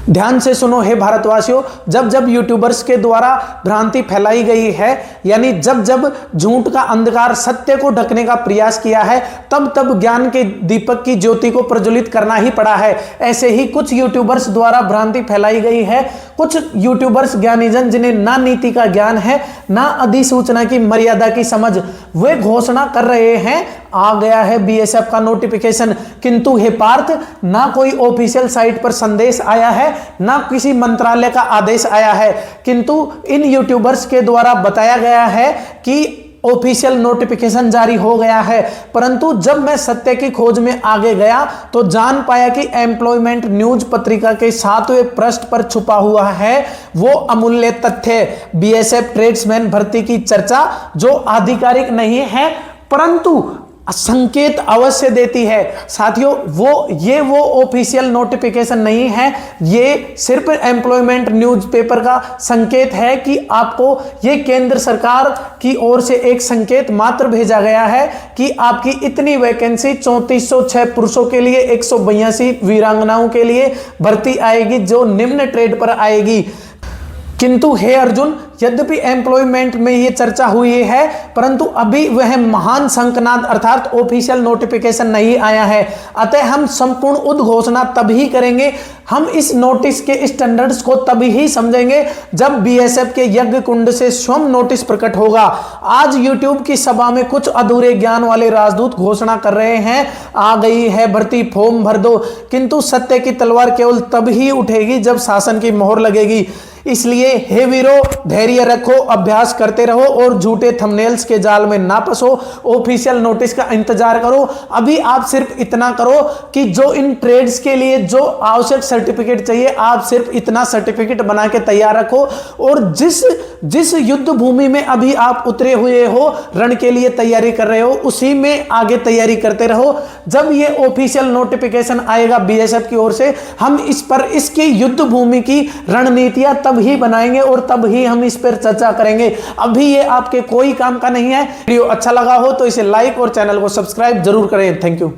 ध्यान से सुनो हे भारतवासियों, जब जब यूट्यूबर्स के द्वारा भ्रांति फैलाई गई है, यानी जब जब झूठ का अंधकार सत्य को ढकने का प्रयास किया है, तब तब ज्ञान के दीपक की ज्योति को प्रज्वलित करना ही पड़ा है। ऐसे ही कुछ यूट्यूबर्स द्वारा भ्रांति फैलाई गई है। कुछ यूट्यूबर्स ज्ञानीजन जिन्हें ना नीति का ज्ञान है, ना अधिसूचना की मर्यादा की समझ, वे घोषणा कर रहे हैं आ गया है बीएसएफ का नोटिफिकेशन, किंतु हे पार्थ, ना कोई ऑफिशियल साइट पर संदेश आया है, ना किसी मंत्रालय का आदेश आया है, किंतु इन यूट्यूबर्स के द्वारा बताया गया है कि ऑफिशियल नोटिफिकेशन जारी हो गया है। परंतु जब मैं सत्य की खोज में आगे गया तो जान पाया कि एम्प्लॉयमेंट न्यूज पत्रिका के 7वें पृष्ठ पर छुपा हुआ है वो अमूल्य तथ्य, बीएसएफ ट्रेड्समैन भर्ती की चर्चा, जो आधिकारिक नहीं है परंतु संकेत अवश्य देती है। साथियों, वो ऑफिशियल नोटिफिकेशन नहीं है, ये सिर्फ एम्प्लॉयमेंट न्यूज़पेपर का संकेत है कि आपको ये केंद्र सरकार की ओर से एक संकेत मात्र भेजा गया है कि आपकी इतनी वैकेंसी 3406 पुरुषों के लिए, 182 वीरांगनाओं के लिए भर्ती आएगी जो निम्न ट्रेड पर आएगी। किंतु हे अर्जुन, यद्यपि एम्प्लॉयमेंट में यह चर्चा हुई है परंतु अभी वह महान शंखनाद अर्थात ऑफिशियल नोटिफिकेशन नहीं आया है। अतः हम संपूर्ण उद्घोषणा तभी करेंगे, हम इस नोटिस के स्टैंडर्ड्स को तभी ही समझेंगे जब बीएसएफ के यज्ञ कुंड से स्वयं नोटिस प्रकट होगा। आज यूट्यूब की सभा में कुछ अधूरे ज्ञान वाले राजदूत घोषणा कर रहे हैं आ गई है भर्ती, फॉर्म भर दो, किंतु सत्य की तलवार केवल तभी उठेगी जब शासन की मोहर लगेगी। इसलिए हे वीरो, धैर्य रखो, अभ्यास करते रहो और झूठे थंबनेल्स के जाल में ना फंसो। ऑफिशियल नोटिस का इंतजार करो। अभी आप सिर्फ इतना करो कि जो इन ट्रेड्स के लिए जो आवश्यक सर्टिफिकेट चाहिए, आप सिर्फ इतना सर्टिफिकेट बना के तैयार रखो और जिस युद्ध भूमि में अभी आप उतरे हुए हो, रण के लिए तैयारी कर रहे हो, उसी में आगे तैयारी करते रहो। जब ये ऑफिशियल नोटिफिकेशन आएगा बीएसएफ की ओर से, हम इस पर इसकी युद्ध भूमि की रणनीतियां तब ही बनाएंगे और तब ही हम इस पर चर्चा करेंगे। अभी ये आपके कोई काम का नहीं है। वीडियो अच्छा लगा हो तो इसे लाइक और चैनल को सब्सक्राइब जरूर करें। Thank you.